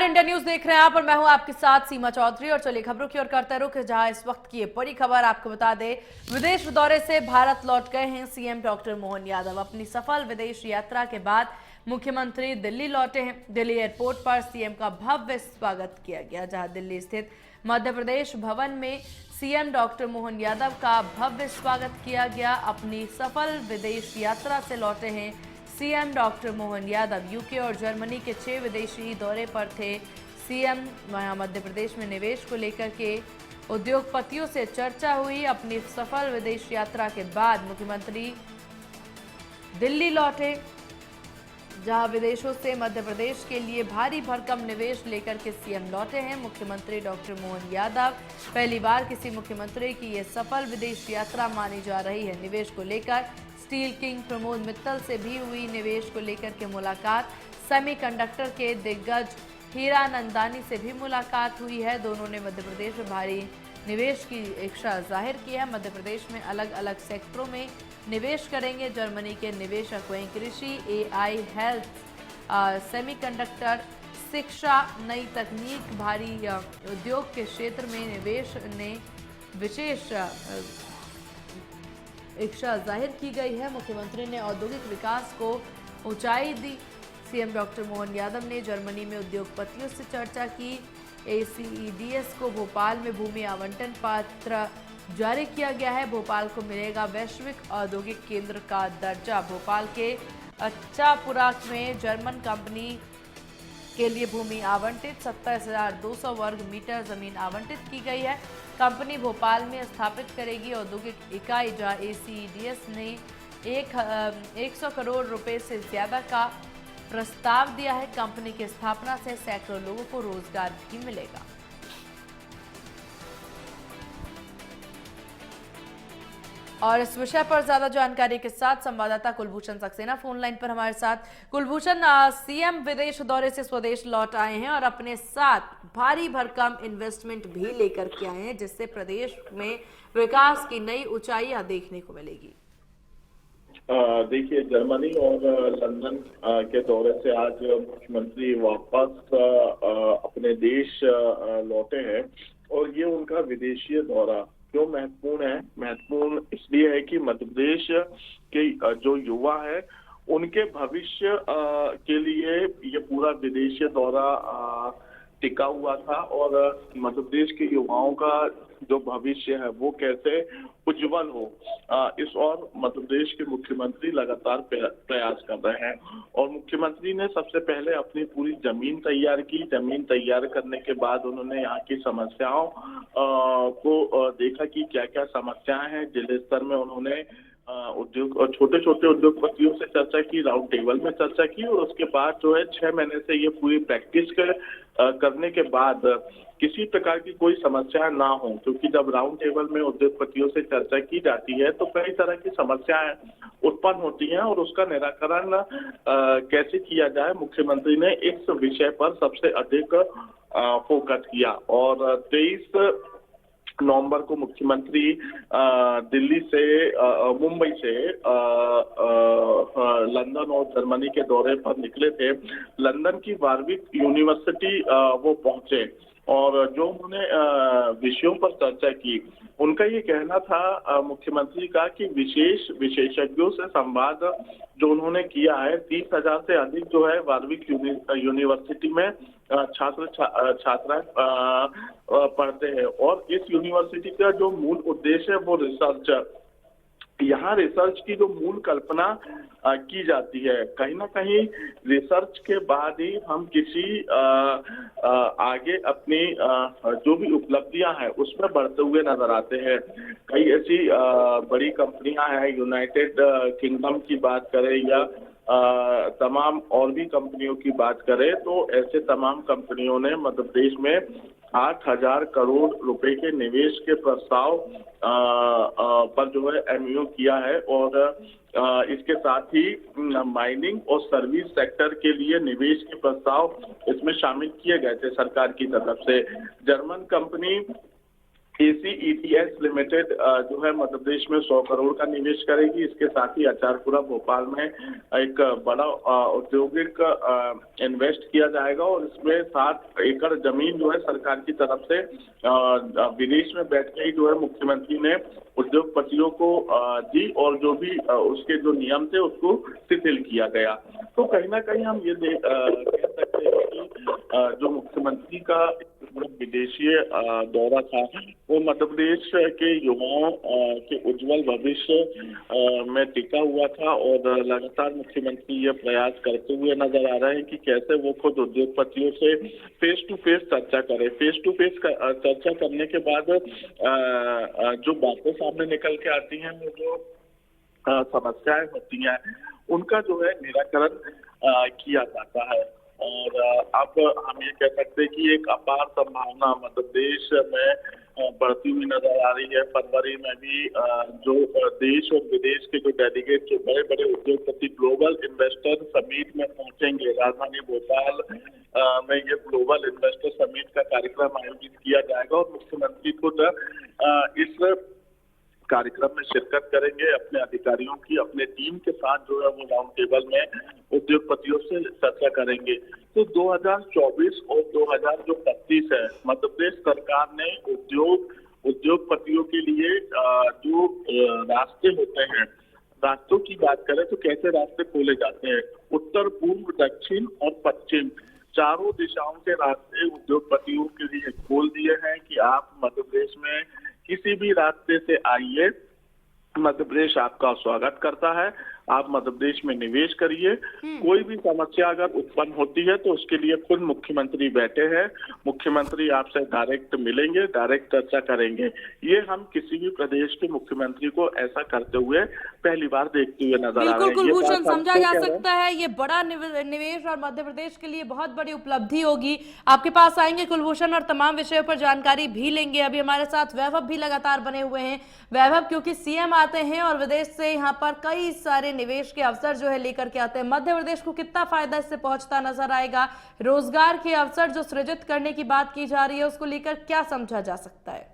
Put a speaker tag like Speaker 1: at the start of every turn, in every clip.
Speaker 1: India news देख रहे हैं आप और मैं हूं आपके साथ सीमा चौधरी। और चलिए खबरों की ओर करते रुख, जहां इस वक्त की ये बड़ी खबर आपको बता दें, विदेश दौरे से भारत लौट गए हैं सीएम डॉक्टर मोहन यादव। अपनी सफल विदेश यात्रा के बाद मुख्यमंत्री दिल्ली लौटे हैं। दिल्ली एयरपोर्ट पर सीएम का भव्य स्वागत किया गया, जहां दिल्ली स्थित मध्य प्रदेश भवन में सीएम डॉक्टर मोहन यादव का भव्य स्वागत किया गया। अपनी सफल विदेश यात्रा से लौटे हैं CM doctor Mohan Yadav. UK और जर्मनी के 6 विदेशी दौरे पर थे सीएम। वहां मध्य प्रदेश में निवेश को लेकर के उद्योगपतियों से चर्चा हुई। अपनी सफल विदेश यात्रा के बाद मुख्यमंत्री दिल्ली लौटे, जहां विदेशों से मध्य प्रदेश के लिए भारी भरकम निवेश लेकर के सीएम लौटे हैं। मुख्यमंत्री डॉक्टर मोहन यादव पहली बार किसी मुख्यमंत्री की यह सफल विदेश यात्रा मानी जा रही है। निवेश को लेकर स्टील किंग प्रमोद मित्तल से भी हुई निवेश को लेकर के मुलाकात। सेमीकंडक्टर के दिग्गज हीरा नंदानी से भी मुलाकात हुई है। दोनों ने मध्य प्रदेश में भारी निवेश की इच्छा जाहिर की है। मध्य प्रदेश में अलग अलग सेक्टरों में निवेश करेंगे जर्मनी के निवेशक। वहीं कृषि, एआई, हेल्थ, सेमीकंडक्टर, शिक्षा, नई तकनीक, भारी उद्योग के क्षेत्र में निवेश ने विशेष इच्छा जाहिर की गई है। मुख्यमंत्री ने औद्योगिक विकास को ऊंचाई दी। सीएम डॉक्टर मोहन यादव ने जर्मनी में उद्योगपतियों से चर्चा की। ACEDS को भोपाल में भूमि आवंटन पत्र जारी किया गया है। भोपाल को मिलेगा वैश्विक औद्योगिक केंद्र का दर्जा। भोपाल के अच्छापुरा में जर्मन कंपनी के लिए भूमि आवंटित 27,200 वर्ग मीटर जमीन आवंटित की गई है। कंपनी भोपाल में स्थापित करेगी औद्योगिक इकाई, जहां ACEDS ने 100 करोड़ रुपए से ज्यादा का प्रस्ताव दिया है। कंपनी की स्थापना से सैकड़ों लोगों को रोजगार भी मिलेगा। और इस विषय पर ज्यादा जानकारी के साथ संवाददाता कुलभूषण सक्सेना फोन लाइन पर हमारे साथ। कुलभूषण, सीएम विदेश दौरे से स्वदेश लौट आए हैं और अपने साथ भारी भरकम इन्वेस्टमेंट भी लेकर के आए हैं, जिससे प्रदेश में विकास की नई ऊंचाइयां देखने को मिलेगी।
Speaker 2: देखिए, जर्मनी और लंदन के दौरे से आज मुख्यमंत्री वापस अपने देश लौटे हैं। और ये उनका विदेशीय दौरा क्यों महत्वपूर्ण है? महत्वपूर्ण इसलिए है कि मध्य प्रदेश के जो युवा है उनके भविष्य के लिए ये पूरा विदेशीय दौरा टिका हुआ था। और मध्य प्रदेश के युवाओं का जो भविष्य है वो कैसे उज्जवल हो, इस और मध्य प्रदेश के मुख्यमंत्री लगातार प्रयास कर रहे हैं। और मुख्यमंत्री ने सबसे पहले अपनी पूरी जमीन तैयार की। जमीन तैयार करने के बाद उन्होंने यहाँ की समस्याओं को देखा कि क्या क्या समस्याएं हैं। जिले स्तर में उन्होंने उद्योग और छोटे छोटे उद्योगपतियों से चर्चा की, राउंड टेबल में चर्चा की। और उसके बाद जो है 6 महीने से ये पूरी प्रैक्टिस करने के बाद किसी प्रकार की कोई समस्या ना हो, क्योंकि जब राउंड टेबल में उद्योगपतियों से चर्चा की जाती है तो कई तरह की समस्याएं उत्पन्न होती हैं और उसका निराकरण कैसे किया जाए, मुख्यमंत्री ने इस विषय पर सबसे अधिक फोकस किया। और 23 नवंबर को मुख्यमंत्री दिल्ली से मुंबई से लंदन और जर्मनी के दौरे पर निकले थे। लंदन की वारविक यूनिवर्सिटी वो पहुंचे और जो उन्होंने विषयों पर चर्चा की, उनका ये कहना था मुख्यमंत्री का कि विशेषज्ञों से संवाद जो उन्होंने किया है, 30,000 से अधिक जो है वारविक यूनिवर्सिटी में छात्राएं पढ़ते हैं। और इस यूनिवर्सिटी का जो मूल उद्देश्य है वो रिसर्च, यहाँ रिसर्च की जो मूल कल्पना की जाती है। कहीं ना कहीं रिसर्च के बाद ही हम किसी आगे अपनी जो भी उपलब्धियां हैं उसमें बढ़ते हुए नजर आते हैं। कई ऐसी बड़ी कंपनियां हैं, यूनाइटेड किंगडम की बात करें या तमाम और भी कंपनियों की बात करें, तो ऐसे तमाम कंपनियों ने मध्य प्रदेश में 8,000 करोड़ रुपए के निवेश के प्रस्ताव पर जो है MOU किया है। और इसके साथ ही माइनिंग और सर्विस सेक्टर के लिए निवेश के प्रस्ताव इसमें शामिल किए गए थे सरकार की तरफ से। जर्मन कंपनी ACETS लिमिटेड जो है मध्य प्रदेश में 100 करोड़ का निवेश करेगी। इसके साथ ही अचारपुरा भोपाल में एक बड़ा औद्योगिक इन्वेस्ट किया जाएगा और इसमें 7 एकड़ जमीन जो है सरकार की तरफ से विदेश में बैठ के ही जो है मुख्यमंत्री ने उद्योगपतियों को दी और जो भी उसके जो नियम थे उसको शिथिल किया गया। तो कहीं ना कहीं हम ये कह सकते हैं कि जो मुख्यमंत्री का विदेशी दौरा था वो मध्य प्रदेश के युवाओं के उज्जवल भविष्य में टिका हुआ था और लगातार मुख्यमंत्री ये प्रयास करते हुए नजर आ रहे हैं कि कैसे वो खुद उद्योगपतियों से फेस टू फेस चर्चा करें। फेस टू फेस चर्चा करने के बाद जो बातें सामने निकल के आती हैं, वो जो समस्याएं होती हैं, उनका जो है निराकरण किया जाता है। और अब हम ये कह सकते हैं कि एक अपार संभावना मध्य प्रदेश में बढ़ती हुई नजर आ रही है। फरवरी में भी जो देश और विदेश के जो डेलीगेट जो बड़े बड़े उद्योगपति ग्लोबल इन्वेस्टर समिट में पहुंचेंगे, राजधानी भोपाल में ये ग्लोबल इन्वेस्टर समिट का कार्यक्रम आयोजित किया जाएगा और मुख्यमंत्री खुद इस कार्यक्रम में शिरकत करेंगे। अपने अधिकारियों की अपने टीम के साथ जो है वो राउंड टेबल में उद्योगपतियों से चर्चा करेंगे। तो 2024 और 2025 है, मध्य प्रदेश सरकार ने उद्योगपतियों के लिए जो रास्ते होते हैं, रास्तों की बात करें तो कैसे रास्ते खोले जाते हैं, उत्तर पूर्व दक्षिण और पश्चिम चारों दिशाओं के रास्ते उद्योगपतियों के लिए खोल दिए हैं कि आप मध्य प्रदेश में किसी भी रास्ते से आइए, मध्य प्रदेश आपका स्वागत करता है। आप मध्य प्रदेश में निवेश करिए। कोई भी समस्या अगर उत्पन्न होती है तो उसके लिए खुद मुख्यमंत्री बैठे हैं। मुख्यमंत्री आपसे डायरेक्ट मिलेंगे, डायरेक्ट चर्चा करेंगे। ये हम किसी भी प्रदेश के मुख्यमंत्री को ऐसा करते हुए पहली बार देखते हुए नजर आ रहे हैं।
Speaker 1: बिल्कुल कुलभूषण, समझा जा सकता है ये बड़ा निवेश और मध्य प्रदेश के लिए बहुत बड़ी उपलब्धि होगी। आपके पास आएंगे कुलभूषण और तमाम विषयों पर जानकारी भी लेंगे। अभी हमारे साथ वैभव भी लगातार बने हुए हैं। वैभव, क्योंकि सीएम आते हैं और विदेश से यहाँ पर कई सारे निवेश के अवसर जो है लेकर के आते हैं, मध्य प्रदेश को कितना फायदा इससे पहुंचता नजर आएगा? रोजगार के अवसर जो सृजित करने की बात की जा रही है उसको लेकर क्या समझा जा सकता है?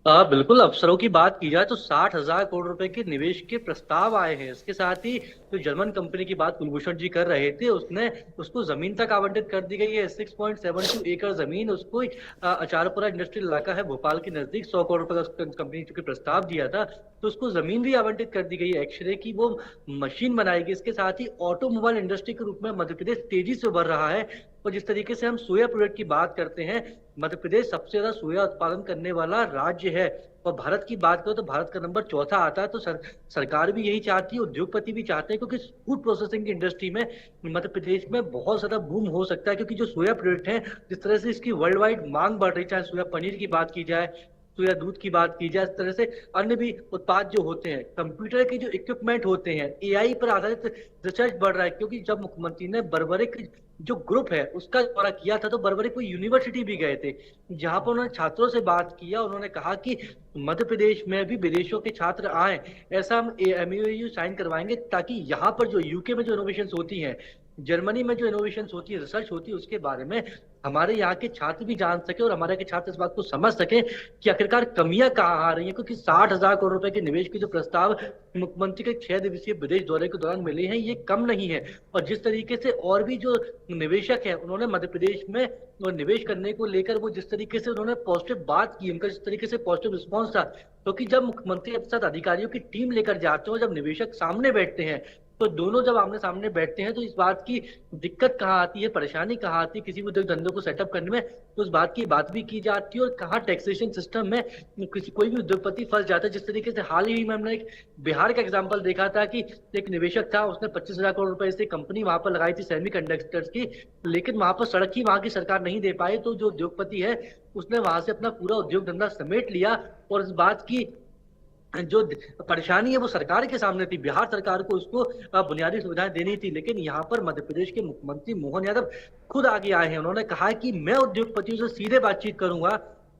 Speaker 3: बिल्कुल, अवसरों की बात की जाए तो 60,000 करोड़ रुपए के निवेश के प्रस्ताव आए हैं। इसके साथ ही जो जर्मन कंपनी की बात कुलभूषण जी कर रहे थे, उसको जमीन तक आवंटित कर दी गई है। 6.72 एकड़ जमीन उसको अचारपुरा इंडस्ट्रियल इलाका है भोपाल के नजदीक, 100 करोड़ रुपए का कंपनी चूंकि प्रस्ताव दिया था तो उसको जमीन भी आवंटित कर दी गई है। एक्सरे की वो मशीन बनाएगी। इसके साथ ही ऑटोमोबाइल इंडस्ट्री के रूप में मध्य प्रदेश तेजी से उभर रहा है। और जिस तरीके से हम सोया प्रोडक्ट की बात करते हैं, मध्य प्रदेश सबसे ज्यादा सोया उत्पादन करने वाला राज्य है। और भारत की बात करो तो भारत का नंबर 4था आता है। तो सरकार भी यही चाहती है, उद्योगपति भी चाहते हैं, क्योंकि फूड प्रोसेसिंग की इंडस्ट्री में मध्य प्रदेश में बहुत ज्यादा बूम हो सकता है। क्योंकि जो सोया प्रोडक्ट है, जिस तरह से इसकी वर्ल्ड वाइड मांग बढ़ रही, चाहे सोया पनीर की बात की जाए, सोया दूध की बात की जाए, इस तरह से अन्य भी उत्पाद जो होते हैं, कंप्यूटर के जो इक्विपमेंट होते हैं, एआई पर आधारित रिसर्च बढ़ रहा है। क्योंकि जब मुख्यमंत्री ने बर्बरिक जो ग्रुप है उसका दौरा किया था तो बर्बरिक कोई यूनिवर्सिटी भी गए थे, जहां पर उन्होंने छात्रों से बात किया। उन्होंने कहा कि मध्य प्रदेश में भी विदेशों के छात्र आए, ऐसा हम MOU साइन करवाएंगे ताकि यहाँ पर जो यूके में जो इनोवेशन होती हैं, जर्मनी में जो इनोवेशन होती है, रिसर्च होती है, उसके बारे में हमारे यहाँ के छात्र भी जान सके और हमारे यहाँ के छात्र इस बात को समझ सके कि आखिरकार कमियां कहाँ आ रही हैं। क्योंकि 60,000 करोड़ रुपए के निवेश के जो प्रस्ताव मुख्यमंत्री के 6 दिवसीय विदेश दौरे के दौरान मिले हैं, ये कम नहीं है। और जिस तरीके से और भी जो निवेशक है उन्होंने मध्य प्रदेश में निवेश करने को लेकर वो जिस तरीके से उन्होंने पॉजिटिव बात की, उनका जिस तरीके से पॉजिटिव रिस्पॉन्स था, क्योंकि जब मुख्यमंत्री अपने साथ अधिकारियों की टीम लेकर जाते हैं, जब निवेशक सामने बैठते हैं, तो दोनों जब आमने सामने बैठते हैं तो इस बात की दिक्कत कहाँ आती है, परेशानी कहाँ आती है किसी भी उद्योग धंधे को सेटअप करने में, तो उस बात की बात भी की जाती है। और कहाँ टैक्सेशन सिस्टम में कोई भी उद्योगपति फंस जाता है। जिस तरीके से हाल ही में हमने एक बिहार का एग्जाम्पल देखा था कि एक निवेशक था, उसने 25,000 करोड़ रुपए से कंपनी वहां पर लगाई थी सेमीकंडक्टर्स की, लेकिन वहां पर सड़क ही वहां की सरकार नहीं दे पाई। तो जो उद्योगपति है उसने वहां से अपना पूरा उद्योग धंधा समेट लिया। और इस बात की जो परेशानी है वो सरकार के सामने थी, बिहार सरकार को उसको बुनियादी सुविधाएं देनी थी। लेकिन यहाँ पर मध्य प्रदेश के मुख्यमंत्री मोहन यादव खुद आगे आए हैं। उन्होंने कहा कि मैं उद्योगपतियों से सीधे बातचीत करूंगा,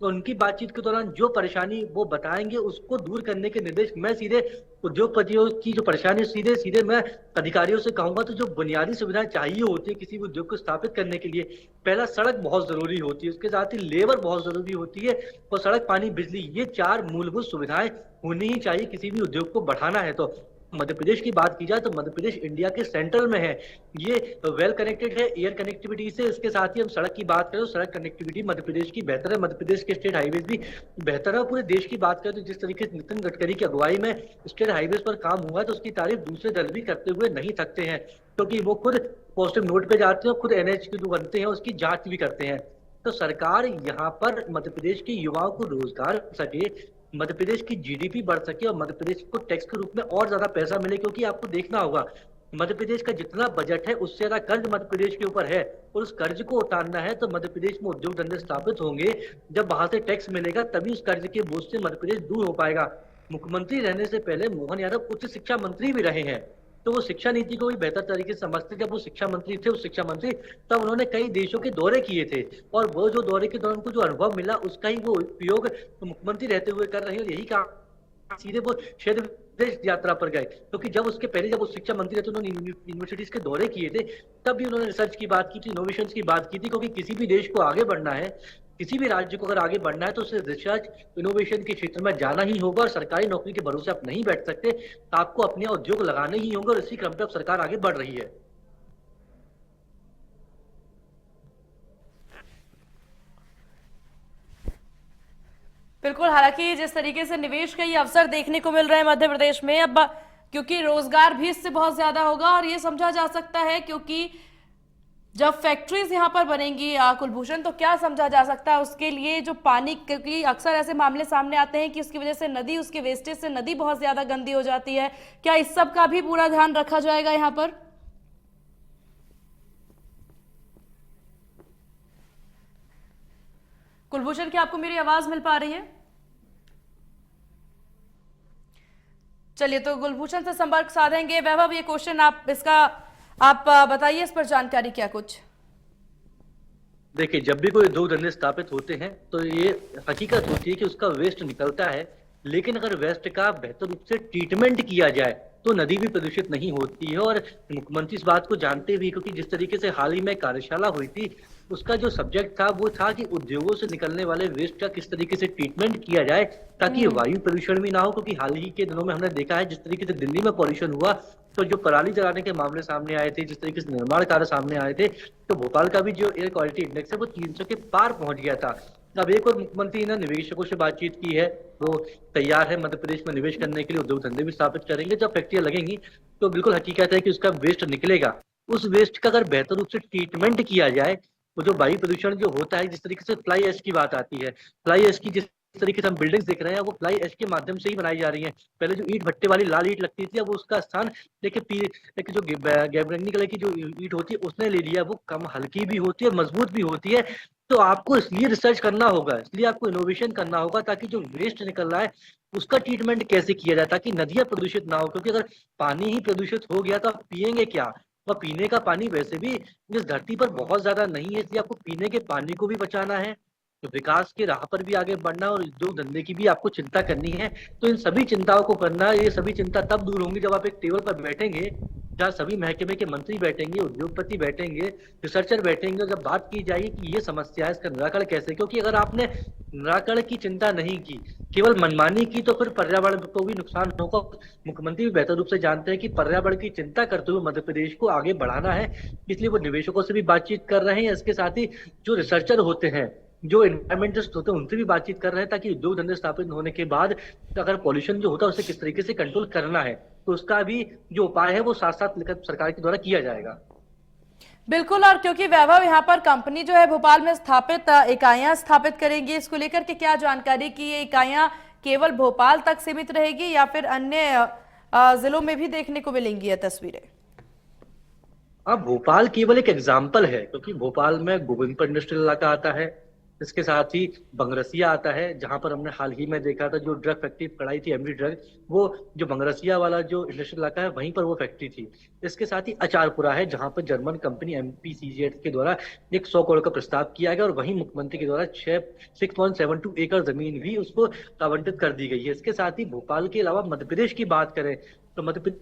Speaker 3: तो उनकी बातचीत के दौरान जो परेशानी वो बताएंगे उसको दूर करने के निर्देश मैं सीधे उद्योगपतियों की जो परेशानी सीधे सीधे मैं अधिकारियों से कहूंगा। तो जो बुनियादी सुविधाएं चाहिए होती है किसी भी उद्योग को स्थापित करने के लिए, पहला सड़क बहुत जरूरी होती है, उसके साथ ही लेबर बहुत जरूरी होती है, और सड़क, पानी, बिजली, ये 4 मूलभूत सुविधाएं होनी ही चाहिए किसी भी उद्योग को बढ़ाना है। तो मध्य प्रदेश की बात की जाए तो मध्य प्रदेश इंडिया के सेंट्रल में है, ये वेल कनेक्टेड है एयर कनेक्टिविटी से। इसके साथ ही हम सड़क की बात करें तो सड़क कनेक्टिविटी मध्य प्रदेश की बेहतर है, मध्य प्रदेश के स्टेट हाईवेज भी बेहतर है। पूरे देश की बात करें तो जिस तरीके से नितिन गडकरी की अगुवाई में स्टेट हाईवेज पर काम हुआ है तो उसकी तारीफ दूसरे दल भी करते हुए नहीं थकते हैं, क्योंकि वो खुद पॉजिटिव नोट पे जाते हैं, खुद एनएच के जो बनते हैं उसकी जांच भी करते हैं। तो सरकार यहाँ पर मध्य प्रदेश के युवाओं को रोजगार सके, मध्य प्रदेश की जीडीपी बढ़ सके और मध्य प्रदेश को टैक्स के रूप में और ज्यादा पैसा मिले, क्योंकि आपको देखना होगा मध्य प्रदेश का जितना बजट है उससे ज्यादा कर्ज मध्य प्रदेश के ऊपर है, और उस कर्ज को उतारना है तो मध्य प्रदेश में उद्योग धंधे स्थापित होंगे। जब वहां से टैक्स मिलेगा तभी उस कर्ज के बोझ से मध्य प्रदेश दूर हो पाएगा। मुख्यमंत्री रहने से पहले मोहन यादव उच्च शिक्षा मंत्री भी रहे हैं, तो वो शिक्षा नीति को भी बेहतर तरीके से समझते। जब वो शिक्षा मंत्री थे, उस शिक्षा मंत्री, तब उन्होंने कई देशों के दौरे किए थे, और वो जो दौरे के दौरान उनको जो अनुभव मिला उसका ही वो उपयोग मुख्यमंत्री रहते हुए कर रहे हैं। और यही काम सीधे वो क्षेत्र विदेश यात्रा पर गए, क्योंकि जब उसके पहले जब वो शिक्षा मंत्री थे तो उन्होंने यूनिवर्सिटीज के दौरे किए थे, तब भी उन्होंने रिसर्च की बात की थी, इनोवेशन की बात की थी, क्योंकि किसी भी देश को आगे बढ़ना है, किसी भी राज्य को अगर आगे बढ़ना है तो उसे रिसर्च इनोवेशन के क्षेत्र में जाना ही होगा। और सरकारी नौकरी के भरोसे आप नहीं बैठ सकते, आपको अपने उद्योग लगाने ही होंगे, और इसी क्रम पर अब सरकार आगे बढ़ रही है।
Speaker 1: बिल्कुल, हालांकि जिस तरीके से निवेश के ये अवसर देखने को मिल रहे हैं मध्य प्रदेश में, अब क्योंकि रोजगार भी इससे बहुत ज्यादा होगा, और ये समझा जा सकता है क्योंकि जब फैक्ट्रीज यहाँ पर बनेंगी कुलभूषण, तो क्या समझा जा सकता है उसके लिए जो पानी, क्योंकि अक्सर ऐसे मामले सामने आते हैं कि उसकी वजह से नदी, उसके वेस्टेज से नदी बहुत ज्यादा गंदी हो जाती है, क्या इस सब का भी पूरा ध्यान रखा जाएगा यहाँ पर? कुलभूषण, क्या आपको मेरी आवाज मिल पा रही है? चलिए, तो कुलभूषण से संपर्क साधेंगे। वैभव, ये क्वेश्चन आप बताइए इस पर जानकारी क्या कुछ?
Speaker 3: देखिए, जब भी कोई उद्योग धंधे स्थापित होते हैं तो ये हकीकत होती है कि उसका वेस्ट निकलता है, लेकिन अगर वेस्ट का बेहतर रूप से ट्रीटमेंट किया जाए तो नदी भी प्रदूषित नहीं होती है। और मुख्यमंत्री इस बात को जानते भी, क्योंकि जिस तरीके से हाल ही में कार्यशाला हुई थी उसका जो सब्जेक्ट था वो था कि उद्योगों से निकलने वाले वेस्ट का किस तरीके से ट्रीटमेंट किया जाए ताकि वायु प्रदूषण भी ना हो। क्योंकि हाल ही के दिनों में हमने देखा है जिस तरीके से दिल्ली में पॉल्यूशन हुआ, तो जो पराली जलाने के मामले सामने आए थे, जिस तरीके से निर्माण कार्य सामने आए थे, तो भोपाल का भी जो एयर क्वालिटी इंडेक्स है वो 300 के पार पहुंच गया था। अब एक और मुख्यमंत्री ने निवेशकों से बातचीत की है, वो तैयार है मध्य प्रदेश में निवेश करने के लिए, उद्योग धंधे भी स्थापित करेंगे। जब फैक्ट्रियां लगेंगी तो बिल्कुल हकीकत है कि उसका वेस्ट निकलेगा। उस वेस्ट का अगर बेहतर रूप से ट्रीटमेंट किया जाए, वो जो वायु प्रदूषण जो होता है, जिस तरीके से फ्लाई ऐश की बात आती है, फ्लाई ऐश की जिस तरीके से हम बिल्डिंग्स देख रहे हैं वो फ्लाई ऐश के माध्यम से ही बनाई जा रही हैं। पहले जो ईट भट्टे वाली लाल ईट लगती थी, अब उसका स्थान देखिए एक जो गैबरनी कलर की जो ईट होती है उसने ले लिया। वो कम हल्की भी होती है, मजबूत भी होती है। तो आपको इसलिए रिसर्च करना होगा, इसलिए आपको इनोवेशन करना होगा ताकि जो वेस्ट निकल रहा है उसका ट्रीटमेंट कैसे किया जाए ताकि नदियां प्रदूषित ना हो। क्योंकि अगर पानी ही प्रदूषित हो गया तो आप पिएंगे क्या? और पीने का पानी वैसे भी इस धरती पर बहुत ज्यादा नहीं है, इसलिए आपको पीने के पानी को भी बचाना है, तो विकास के राह पर भी आगे बढ़ना और उद्योग धंधे की भी आपको चिंता करनी है। तो इन सभी चिंताओं को करना, ये सभी चिंता तब दूर होंगी जब आप एक टेबल पर बैठेंगे जहाँ सभी महकमे के मंत्री बैठेंगे, उद्योगपति बैठेंगे, रिसर्चर बैठेंगे, और जब बात की जाएगी कि ये समस्या है, इसका निराकरण कैसे। क्योंकि अगर आपने निराकरण की चिंता नहीं की, केवल मनमानी की, तो फिर पर्यावरण को भी नुकसान होगा। मुख्यमंत्री भी बेहतर रूप से जानते हैं कि पर्यावरण की चिंता करते हुए मध्य प्रदेश को आगे बढ़ाना है, इसलिए वो निवेशकों से भी बातचीत कर रहे हैं। इसके साथ ही जो रिसर्चर होते हैं, जो एनवायरमेंटलिस्ट होते हैं, उनसे भी बातचीत कर रहे हैं ताकि उद्योग धंधे स्थापित होने के बाद अगर पॉल्यूशन जो होता है उसे किस तरीके से कंट्रोल करना है, तो उसका भी जो उपाय है वो साथ साथ लेकर सरकार के द्वारा किया जाएगा।
Speaker 1: बिल्कुल, और क्योंकि वैभव यहाँ पर कंपनी जो है भोपाल में स्थापित इकाइयां स्थापित करेंगी, इसको लेकर के क्या जानकारी की? ये इकाइयां केवल भोपाल तक सीमित रहेगी या फिर अन्य जिलों में भी देखने को मिलेंगी ये तस्वीरें?
Speaker 3: अब भोपाल केवल एक एग्जाम्पल है, क्योंकि भोपाल में गोविंदपुर इंडस्ट्रियल इलाका आता है, इसके साथ ही बंगरसिया आता है, जहां पर हमने हाल ही में देखा था जो ड्रग फैक्ट्री पकड़ाई थी, एमडी ड्रग, वो जो बंगरसिया वाला जो इंडस्ट्रियल इलाका है वहीं पर वो फैक्ट्री थी। इसके साथ ही अचारपुरा है, जहां पर जर्मन कंपनी एमपीसीजीएट के द्वारा एक 100 करोड़ का प्रस्ताव किया गया और वहीं मुख्यमंत्री के द्वारा 6.72 एकड़ जमीन भी उसको आवंटित कर दी गई है। इसके साथ ही भोपाल के अलावा मध्य प्रदेश की बात करें तो मध्य प्रदेश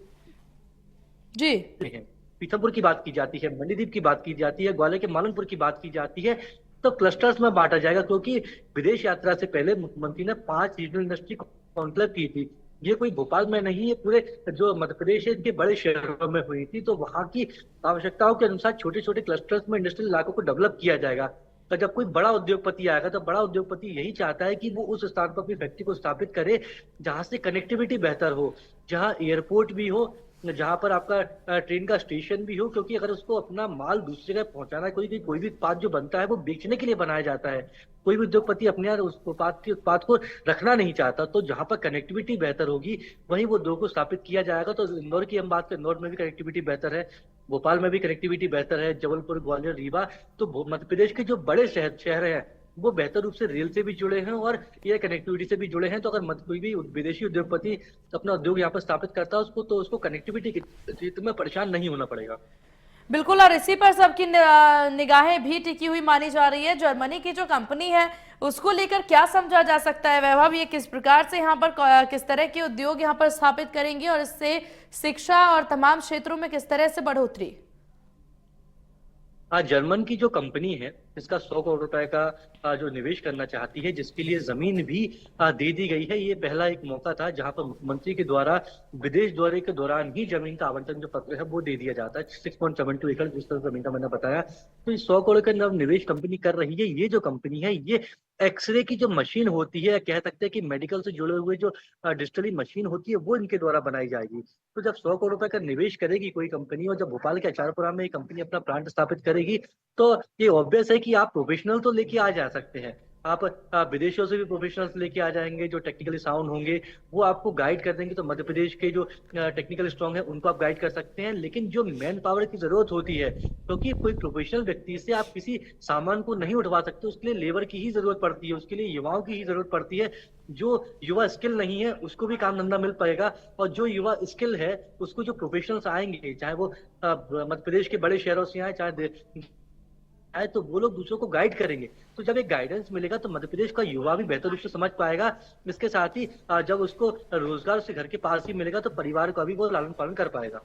Speaker 1: जी।
Speaker 3: पीथमपुर की बात की जाती है, मणिदीप की बात की जाती है, ग्वालियर के मालनपुर की बात की जाती है, तो क्लस्टर्स में बांटा जाएगा, क्योंकि विदेश यात्रा से पहले मुख्यमंत्री ने 5 रीजनल इंडस्ट्री कॉन्क्लेव की थी। ये कोई भोपाल में नहीं है, पूरे जो मध्य प्रदेश है इनके बड़े शहरों में हुई थी। तो वहां की आवश्यकताओं के अनुसार छोटे छोटे क्लस्टर्स में इंडस्ट्रियल इलाकों को डेवलप किया जाएगा। तो जब कोई बड़ा उद्योगपति आएगा तो बड़ा उद्योगपति यही चाहता है कि वो उस स्थान पर अपनी फैक्ट्री को स्थापित करे जहां से कनेक्टिविटी बेहतर हो, जहां एयरपोर्ट भी हो, जहां पर आपका ट्रेन का स्टेशन भी हो, क्योंकि अगर उसको अपना माल दूसरी जगह पहुंचाना है, कोई भी उत्पाद जो बनता है वो बेचने के लिए बनाया जाता है, कोई भी उद्योगपति अपने यहाँ उस उत्पाद को रखना नहीं चाहता। तो जहां पर कनेक्टिविटी बेहतर होगी वहीं वो उद्योग को स्थापित किया जाएगा। तो इंदौर की हम बात करें, इंदौर में भी कनेक्टिविटी बेहतर है, भोपाल में भी कनेक्टिविटी बेहतर है, जबलपुर, ग्वालियर, रीवा, तो मध्य प्रदेश के जो बड़े शहर हैं वो बेहतर रूप से रेल से भी जुड़े हैं और एयर कनेक्टिविटी से भी जुड़े हैं। तो अगर कोई भी विदेशी उद्योगपति अपना उद्योग यहाँ पर स्थापित करता है उसको, तो उसको कनेक्टिविटी के क्षेत्र में परेशान नहीं होना पड़ेगा।
Speaker 1: बिल्कुल, और इसी पर सबकी निगाहें भी टिकी हुई मानी जा रही है। जर्मनी की जो कंपनी है उसको लेकर क्या समझा जा सकता है वैभव, ये किस प्रकार से यहाँ पर किस तरह के उद्योग यहाँ पर स्थापित करेंगे और इससे शिक्षा और तमाम क्षेत्रों में किस तरह से बढ़ोतरी?
Speaker 3: जर्मन की जो कंपनी है इसका 100 करोड़ रुपए का जो निवेश करना चाहती है, जिसके लिए जमीन भी दे दी गई है। ये पहला एक मौका था जहां पर मुख्यमंत्री के द्वारा विदेश दौरे के दौरान ही जमीन का आवंटन जो पत्र है वो दे दिया जाता है, 6.72 एकड़ जिस तरह जमीन का मैंने बताया। तो ये 100 करोड़ का नव निवेश कंपनी कर रही है। ये जो कंपनी है ये एक्सरे की जो मशीन होती है, कह सकते हैं कि मेडिकल से जुड़े हुए जो डिजिटली मशीन होती है वो इनके द्वारा बनाई जाएगी। तो जब 100 करोड़ रुपए का निवेश करेगी कोई कंपनी और जब भोपाल के अचारपुरा में एक कंपनी अपना प्लांट स्थापित करेगी, तो ये ऑब्वियस है कि आप प्रोफेशनल तो लेके आ जा सकते हैं, आप विदेशों से भी प्रोफेशनल्स लेके आ जाएंगे जो टेक्निकली साउंड होंगे, वो आपको गाइड कर देंगे। तो मध्य प्रदेश के जो टेक्निकल स्ट्रांग है उनको आप गाइड कर सकते हैं। लेकिन जो मैन पावर की जरूरत होती है, क्योंकि कोई प्रोफेशनल व्यक्ति से आप किसी सामान को नहीं उठवा सकते, उसके लिए लेबर की ही जरूरत पड़ती है, उसके लिए युवाओं की ही जरूरत पड़ती है। जो युवा स्किल नहीं है उसको भी काम धंधा मिल पाएगा, और जो युवा स्किल है उसको जो प्रोफेशनल्स आएंगे, चाहे वो मध्य प्रदेश के बड़े शहरों से आए चाहे है, तो वो लोग दूसरों को गाइड करेंगे। तो जब एक गाइडेंस मिलेगा तो मध्य प्रदेश का युवा भी बेहतर रूप से समझ पाएगा। इसके साथ ही जब उसको रोजगार उसके घर के पास ही मिलेगा तो परिवार का भी वो लालन पालन कर पाएगा।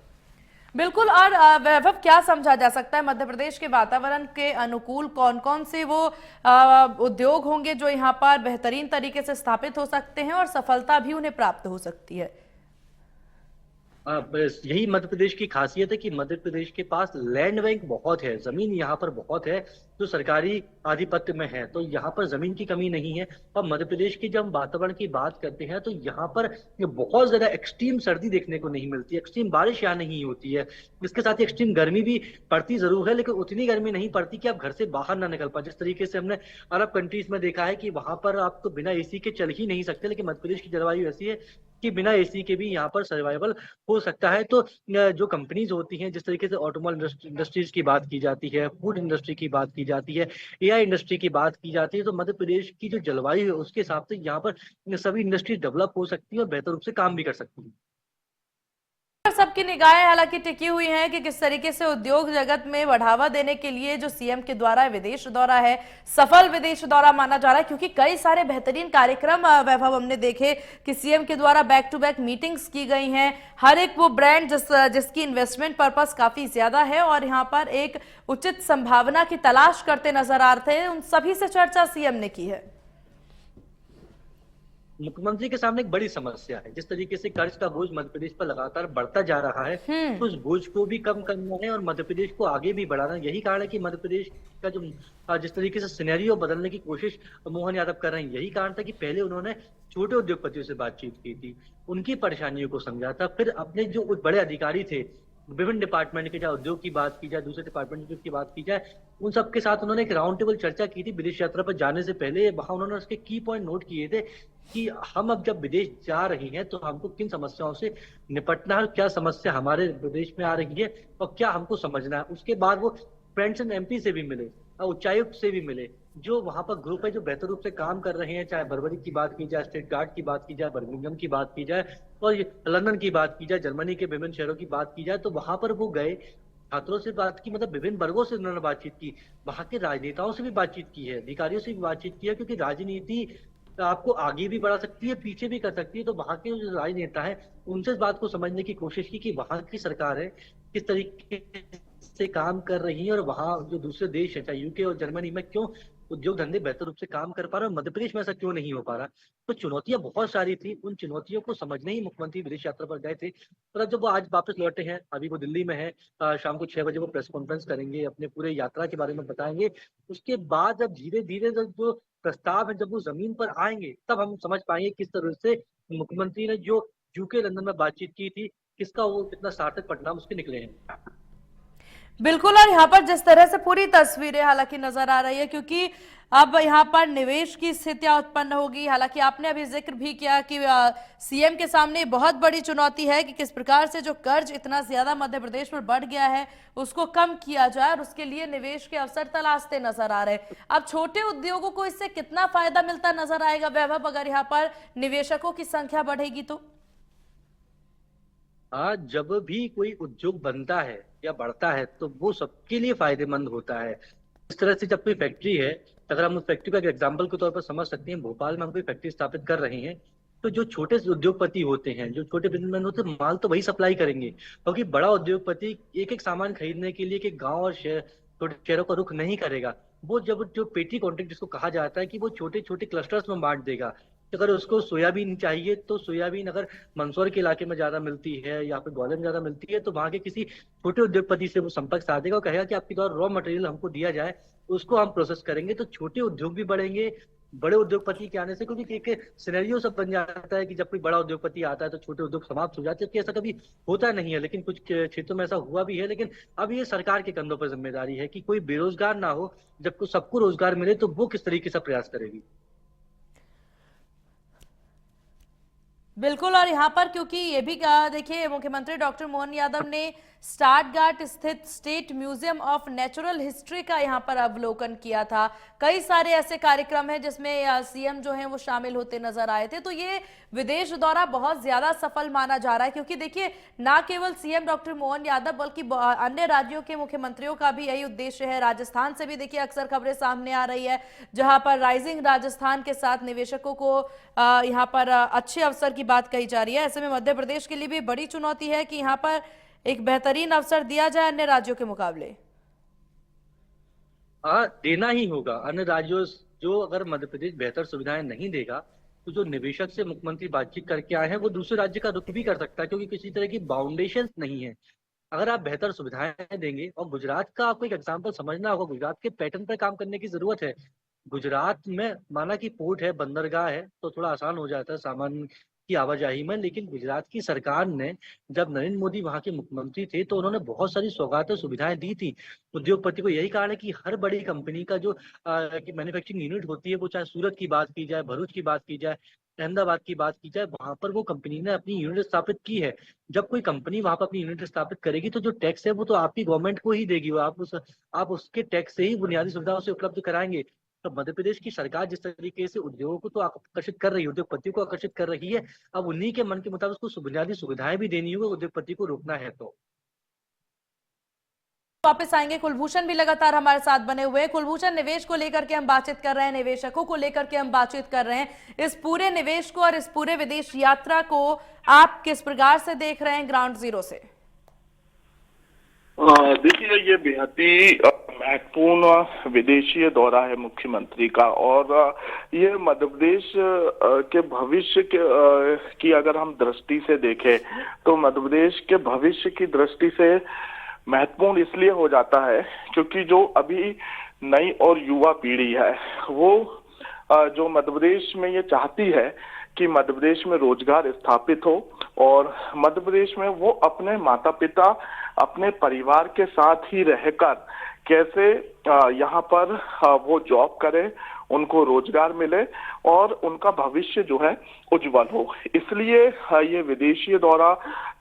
Speaker 1: बिल्कुल, और वैभव क्या समझा जा सकता है मध्य प्रदेश के वातावरण के अनुकूल कौन कौन से वो उद्योग होंगे जो यहाँ पर बेहतरीन तरीके से स्थापित हो सकते हैं और सफलता भी उन्हें प्राप्त हो सकती है?
Speaker 3: यही मध्य प्रदेश की खासियत है कि मध्य प्रदेश के पास लैंड बैंक बहुत है, जमीन यहाँ पर बहुत है जो सरकारी आधिपत्य में है, तो यहाँ पर जमीन की कमी नहीं है। और मध्य प्रदेश की जब हम वातावरण की बात करते हैं तो यहाँ पर बहुत ज्यादा एक्सट्रीम सर्दी देखने को नहीं मिलती, एक्सट्रीम बारिश यहाँ नहीं होती है। इसके साथ ही एक्सट्रीम गर्मी भी पड़ती जरूर है, लेकिन उतनी गर्मी नहीं पड़ती कि आप घर से बाहर ना निकल पाए। जिस तरीके से हमने अरब कंट्रीज में देखा है कि वहां पर आप तो बिना एसी के चल ही नहीं सकते, लेकिन मध्य प्रदेश की जलवायु ऐसी है कि बिना एसी के भी यहाँ पर सर्वाइवल हो सकता है। तो जो कंपनीज होती हैं, जिस तरीके से ऑटोमोबाइल इंडस्ट्रीज की बात की जाती है, फूड इंडस्ट्री की बात की जाती है, एआई इंडस्ट्री की बात की जाती है, तो मध्य प्रदेश की जो जलवायु है उसके हिसाब से यहाँ पर सभी इंडस्ट्री डेवलप हो सकती है और बेहतर रूप से काम भी कर सकती है।
Speaker 1: सबकी निगाहें हालांकि टिकी हुई हैं कि किस तरीके से उद्योग जगत में बढ़ावा देने के लिए जो सीएम के द्वारा विदेश दौरा है, सफल विदेश दौरा माना जा रहा है, क्योंकि कई सारे बेहतरीन कार्यक्रम वैभव हमने देखे कि सीएम के द्वारा बैक टू बैक मीटिंग्स की गई हैं। हर एक वो ब्रांड जिसकी इन्वेस्टमेंट पर्पस काफी ज्यादा है और यहाँ पर एक उचित संभावना की तलाश करते नजर आ रहे थे, उन सभी से चर्चा सीएम ने की है।
Speaker 3: मुख्यमंत्री के सामने एक बड़ी समस्या है, जिस तरीके से कर्ज का बोझ मध्य प्रदेश पर लगातार बढ़ता जा रहा है, तो उस बोझ को भी कम करना है और मध्य प्रदेश को आगे भी बढ़ाना। यही कारण है कि मध्य प्रदेश का जो जिस तरीके से सिनेरियो बदलने की कोशिश मोहन यादव कर रहे हैं, यही कारण था कि पहले उन्होंने छोटे उद्योगपतियों से बातचीत की थी, उनकी परेशानियों को समझा था, फिर अपने जो बड़े अधिकारी थे विभिन्न डिपार्टमेंट के, चाहे उद्योग की बात की जाए, दूसरे डिपार्टमेंट की बात की जाए, उन सब के साथ उन्होंने एक राउंड टेबल चर्चा की थी विदेश यात्रा पर जाने से पहले। वहां उन्होंने उसके की पॉइंट नोट किए थे कि हम अब जब विदेश जा रहे हैं तो हमको किन समस्याओं से निपटना है, क्या समस्या हमारे प्रदेश में आ रही है और क्या हमको समझना है। उसके बाद वो फ्रेंड्स एंड एमपी से भी मिले, उच्चायुक्त से भी मिले, जो वहां पर ग्रुप है जो बेहतर रूप से काम कर रहे हैं, चाहे बर्बरी की बात की जाए, स्टटगार्ट की बात की जाए, बर्मिंघम की बात की जाए और लंदन की बात की जाए, जर्मनी के विभिन्न शहरों की बात की जाए, तो वहां पर वो गए, छात्रों से बात की, मतलब विभिन्न वर्गों से उन्होंने बातचीत की, वहां के राजनेताओं से भी बातचीत की है, अधिकारियों से भी बातचीत की है, क्योंकि राजनीति आपको आगे भी बढ़ा सकती है, पीछे भी कर सकती है। तो वहां के जो राजनेता है उनसे इस बात को समझने की कोशिश की कि वहां की सरकार है किस तरीके से काम कर रही है और वहां जो दूसरे देश है चाहे यूके और जर्मनी में क्यों उद्योग धंधे बेहतर रूप से काम कर पा रहे हैं और मध्य प्रदेश में ऐसा क्यों नहीं हो पा रहा। तो चुनौतियां बहुत सारी थी, उन चुनौतियों को समझने ही मुख्यमंत्री विदेश यात्रा पर गए थे। पर अब जब वो आज वापस लौटे हैं, अभी वो दिल्ली में है, शाम को 6 बजे वो प्रेस कॉन्फ्रेंस करेंगे, अपने पूरे यात्रा के बारे में बताएंगे। उसके बाद जब धीरे धीरे जो प्रस्ताव है जब वो जमीन पर आएंगे तब हम समझ पाएंगे किस तरह से मुख्यमंत्री ने जो यूके लंदन में बातचीत की थी किसका वो कितना सार्थक परिणाम उसके निकले हैं।
Speaker 1: बिल्कुल, और यहाँ पर जिस तरह से पूरी तस्वीरें हालांकि नजर आ रही है, क्योंकि अब यहाँ पर निवेश की स्थितियां उत्पन्न होगी। हालांकि आपने अभी जिक्र भी किया कि सीएम के सामने बहुत बड़ी चुनौती है कि किस प्रकार से जो कर्ज इतना ज्यादा मध्य प्रदेश में बढ़ गया है उसको कम किया जाए, और उसके लिए निवेश के अवसर तलाशते नजर आ रहे हैं। अब छोटे उद्योगों को इससे कितना फायदा मिलता नजर आएगा वैभव, अगर यहाँ पर निवेशकों की संख्या बढ़ेगी तो?
Speaker 3: आज जब भी कोई उद्योग बनता है या बढ़ता है तो वो सबके लिए फायदेमंद होता है। इस तरह से जब कोई फैक्ट्री है, अगर हम उस फैक्ट्री का एक एग्जाम्पल के तौर पर समझ सकते हैं, भोपाल में हम कोई फैक्ट्री स्थापित कर रहे हैं, तो जो छोटे उद्योगपति होते हैं, जो छोटे बिजनेसमैन होते हैं, माल तो वही सप्लाई करेंगे, क्योंकि बड़ा उद्योगपति एक एक सामान खरीदने के लिए एक गांव और शहर छोटे शहरों का रुख नहीं करेगा। वो जब जो पेटी कॉन्ट्रैक्ट जिसको कहा जाता है कि वो छोटे छोटे क्लस्टर्स में बांट देगा। अगर उसको सोयाबीन चाहिए तो सोयाबीन अगर मंदसौर के इलाके में ज्यादा मिलती है या फिर ग्वालियर में ज्यादा मिलती है तो वहां के किसी छोटे उद्योगपति से वो संपर्क साधेगा और कहेगा कि आपके द्वारा रॉ मटेरियल हमको दिया जाए, उसको हम प्रोसेस करेंगे। तो छोटे उद्योग भी बढ़ेंगे बड़े उद्योगपति के आने से, क्योंकि एक सिनेरियो सब बन जाता है कि जब कोई बड़ा उद्योगपति आता है तो छोटे उद्योग समाप्त हो जाते हैं, जबकि ऐसा कभी होता नहीं है। लेकिन कुछ क्षेत्रों में ऐसा हुआ भी है। लेकिन अब ये सरकार के कंधों पर जिम्मेदारी है कि कोई बेरोजगार ना हो, जब सबको रोजगार मिले तो वो किस तरीके से प्रयास करेगी।
Speaker 1: बिल्कुल, और यहाँ पर क्योंकि ये भी देखिए, मुख्यमंत्री डॉक्टर मोहन यादव ने स्टटगार्ट स्थित state museum of natural history का यहाँ पर अवलोकन किया था। कई सारे ऐसे कार्यक्रम हैं जिसमें सीएम जो हैं वो शामिल होते नजर आए थे। तो ये विदेश दौरा बहुत ज्यादा सफल माना जा रहा है, क्योंकि देखिए ना केवल सीएम डॉक्टर मोहन यादव बल्कि अन्य राज्यों के मुख्यमंत्रियों का भी यही उद्देश्य है। राजस्थान से भी देखिए अक्सर खबरें सामने आ रही है, जहां पर राइजिंग राजस्थान के साथ निवेशकों को यहाँ पर अच्छे अवसर की बात कही जा रही है। ऐसे में मध्य प्रदेश के लिए भी बड़ी चुनौती है कि यहाँ पर एक बेहतरीन अवसर दिया जाए अन्य राज्यों के मुकाबले।
Speaker 3: देना ही होगा। अन्य राज्यों जो अगर मध्य प्रदेश बेहतर सुविधाएं नहीं देगा तो जो निवेशक से मुख्यमंत्री बातचीत करके आए हैं वो दूसरे राज्य का रुख भी कर सकता है, क्योंकि किसी तरह की बाउंडेशन नहीं है। अगर आप बेहतर सुविधाएं देंगे, और गुजरात का आपको एक एग्जाम्पल समझना होगा, गुजरात के पैटर्न पर काम करने की जरूरत है। गुजरात में माना कि पोर्ट है, बंदरगाह है, तो थोड़ा आसान हो जाता है सामान की आवाजाही में। लेकिन गुजरात की सरकार ने, जब नरेंद्र मोदी वहां के मुख्यमंत्री थे, तो उन्होंने बहुत सारी सौगातें सुविधाएं दी थी उद्योगपति को। यही कारण है कि हर बड़ी कंपनी का जो मैन्युफैक्चरिंग यूनिट होती है, वो चाहे सूरत की बात की जाए, भरूच की बात की जाए, अहमदाबाद की बात की जाए, वहां पर वो कंपनी ने अपनी यूनिट स्थापित की है। जब कोई कंपनी वहां पर अपनी यूनिट स्थापित करेगी तो जो टैक्स है वो तो आपकी गवर्नमेंट को ही देगी, वो आप उसके टैक्स से ही बुनियादी सुविधा उसे उपलब्ध कराएंगे। तो मध्य प्रदेश की सरकार जिस तरीके से उद्योगों को तो आकर्षित कर रही है, उद्योगपतियों को आकर्षित कर रही है, अब उन्हीं के मन के मुताबिक उसको बुनियादी सुविधाएं भी देनी होगी, उद्योगपति को रोकना है तो।
Speaker 1: वापस आएंगे, कुलभूषण भी लगातार हमारे साथ बने हुए हैं। कुलभूषण, निवेश को लेकर के हम बातचीत कर रहे हैं, निवेशकों को लेकर के हम बातचीत कर रहे हैं। इस पूरे निवेश को और इस पूरे विदेश यात्रा को आप किस प्रकार से देख रहे हैं ग्राउंड जीरो से?
Speaker 2: देखिए, ये बेहद ही महत्वपूर्ण विदेशीय दौरा है मुख्यमंत्री का, और ये मध्य प्रदेश के भविष्य की अगर हम दृष्टि से देखें तो मध्य प्रदेश के भविष्य की दृष्टि से महत्वपूर्ण इसलिए हो जाता है क्योंकि जो अभी नई और युवा पीढ़ी है वो जो मध्य प्रदेश में ये चाहती है कि मध्य प्रदेश में रोजगार स्थापित हो, और मध्य प्रदेश में वो अपने माता पिता, अपने परिवार के साथ ही रहकर कैसे यहाँ पर वो जॉब करें, उनको रोजगार मिले और उनका भविष्य जो है उज्जवल हो। इसलिए ये विदेशीय दौरा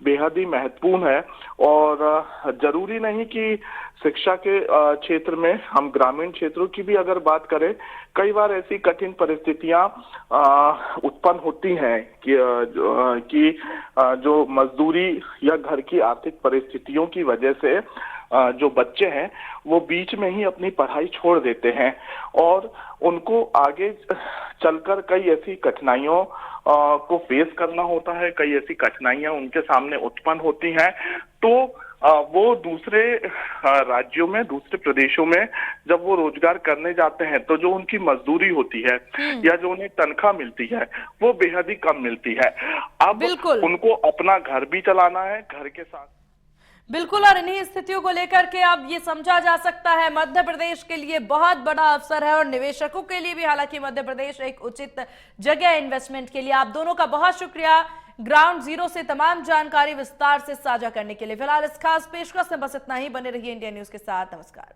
Speaker 2: बेहद ही महत्वपूर्ण है। और जरूरी नहीं कि शिक्षा के क्षेत्र में, हम ग्रामीण क्षेत्रों की भी अगर बात करें, कई बार ऐसी कठिन परिस्थितियां उत्पन्न होती हैं कि जो मजदूरी या घर की आर्थिक परिस्थितियों की वजह से जो बच्चे हैं वो बीच में ही अपनी पढ़ाई छोड़ देते हैं और उनको आगे चलकर कई ऐसी कठिनाइयों को फेस करना होता है, कई ऐसी कठिनाइयां उनके सामने उत्पन्न होती हैं। तो वो दूसरे राज्यों में, दूसरे प्रदेशों में जब वो रोजगार करने जाते हैं तो जो उनकी मजदूरी होती है या जो उन्हें तनख्वाह मिलती है वो बेहद ही कम मिलती है। अब उनको अपना घर भी चलाना है, घर के साथ
Speaker 1: बिल्कुल। और इन्हीं स्थितियों को लेकर के अब ये समझा जा सकता है मध्य प्रदेश के लिए बहुत बड़ा अवसर है और निवेशकों के लिए भी। हालांकि मध्य प्रदेश एक उचित जगह है इन्वेस्टमेंट के लिए। आप दोनों का बहुत शुक्रिया ग्राउंड जीरो से तमाम जानकारी विस्तार से साझा करने के लिए। फिलहाल इस खास पेशकश में बस इतना ही। बने रहिए इंडिया न्यूज के साथ। नमस्कार।